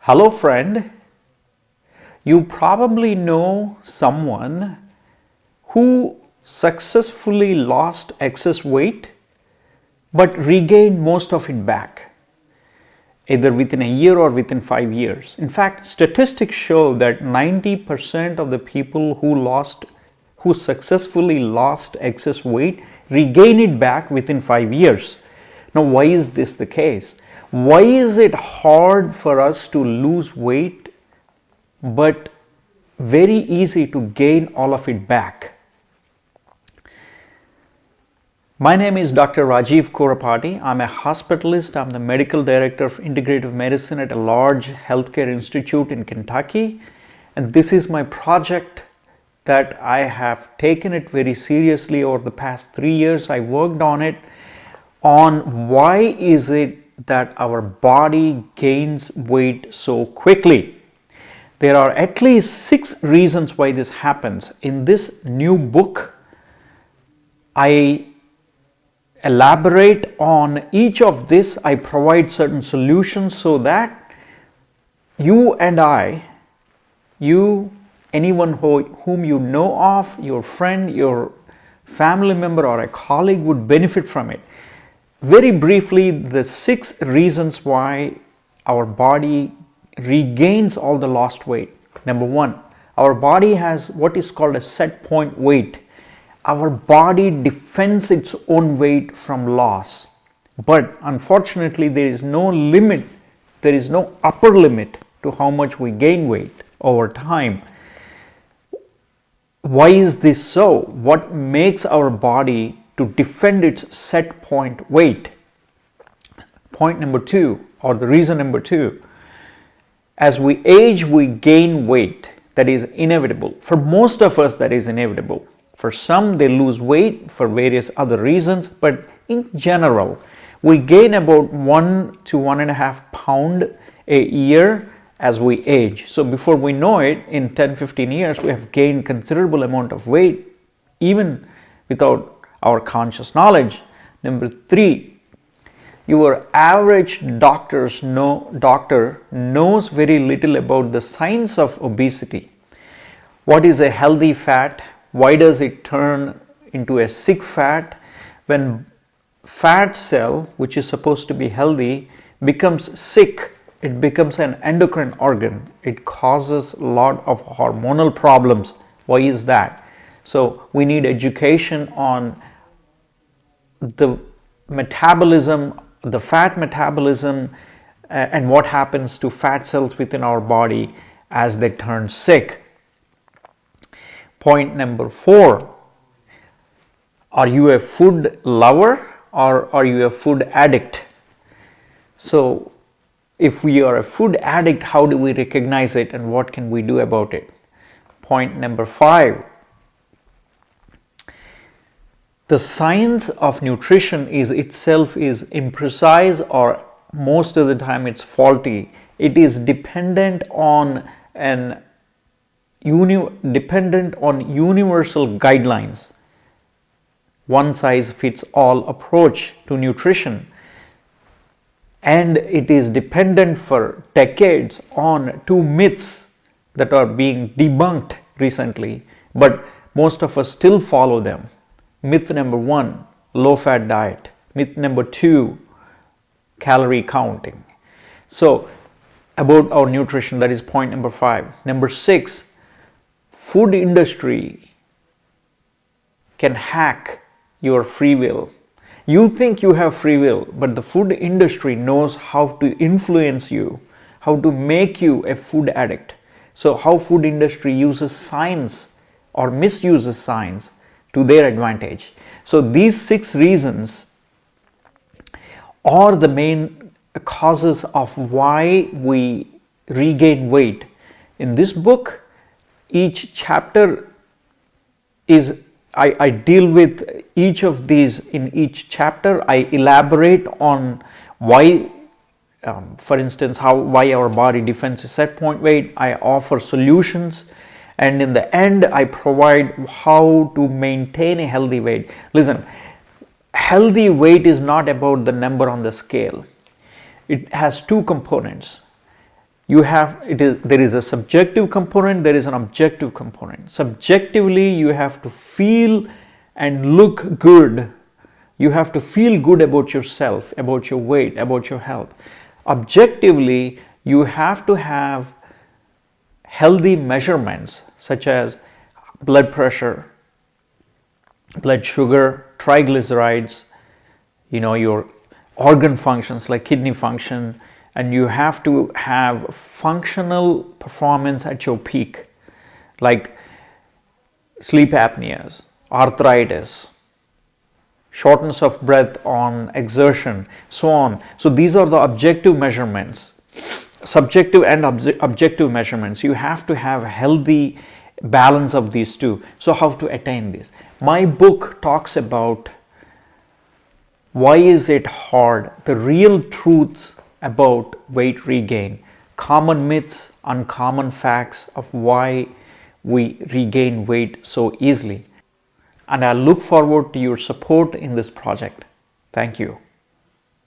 Hello friend, you probably know someone who successfully lost excess weight but regained most of it back, either within a year or within 5 years. In fact, statistics show that 90% of the people who successfully lost excess weight regain it back within 5 years. Now, why is this the case? Why is it hard for us to lose weight but very easy to gain all of it back? My name is Dr. Rajiv Kurapati. I'm a hospitalist. I'm the medical director of integrative medicine at a large healthcare institute in Kentucky. And this is my project that I have taken it very seriously over the past 3 years. I worked on it on why is it that our body gains weight so quickly. There are at least 6 reasons why this happens. In this new book, I elaborate on each of this. I provide certain solutions so that you and I, anyone whom you know of, your friend, your family member or a colleague would benefit from it. Very briefly, the 6 reasons why our body regains all the lost weight. Number 1, our body has what is called a set point weight. Our body defends its own weight from loss. But unfortunately, there is no limit, there is no upper limit to how much we gain weight over time. Why is this so? What makes our body to defend its set point weight? Point number 2, or the reason number 2, as we age, we gain weight. That is inevitable. For most of us, that is inevitable. For some, they lose weight for various other reasons, but in general, we gain about 1 to 1.5 pounds a year as we age. So before we know it, in 10-15 years, we have gained considerable amount of weight, even without our conscious knowledge. Number 3, your average doctor knows very little about the science of obesity. What is a healthy fat? Why does it turn into a sick fat? When fat cell, which is supposed to be healthy, becomes sick, it becomes an endocrine organ. It causes a lot of hormonal problems. Why is that? So we need education on the metabolism, the fat metabolism, and what happens to fat cells within our body as they turn sick. Point number 4, are you a food lover or are you a food addict? So if we are a food addict, how do we recognize it and what can we do about it? Point number 5, the science of nutrition itself is imprecise, or most of the time it's faulty. It is dependent on universal guidelines, one size fits all approach to nutrition, and it is dependent for decades on 2 myths that are being debunked recently, but most of us still follow them. Myth number 1, low fat diet. Myth number 2, calorie counting. So about our nutrition, that is point number 5. Number 6, food industry can hack your free will. You think you have free will, but the food industry knows how to influence you, how to make you a food addict. So how food industry uses science or misuses science to their advantage. So these 6 reasons are the main causes of why we regain weight. In this book, each chapter is, I deal with each of these. In each chapter, I elaborate on why, for instance, why our body defends a set point weight. I offer solutions, and in the end, I provide how to maintain a healthy weight. Listen, healthy weight is not about the number on the scale. It has 2 components. there is a subjective component, there is an objective component. Subjectively, you have to feel and look good. You have to feel good about yourself, about your weight, about your health. Objectively, you have to have healthy measurements such as blood pressure, blood sugar, triglycerides, your organ functions like kidney function, and you have to have functional performance at your peak, like sleep apneas, arthritis, shortness of breath on exertion, so on. So these are the objective measurements, subjective and objective measurements. You have to have a healthy balance of these two. So how to attain this? My book talks about why is it hard, the real truths about weight regain, common myths, uncommon facts of why we regain weight so easily. And I look forward to your support in this project. Thank you.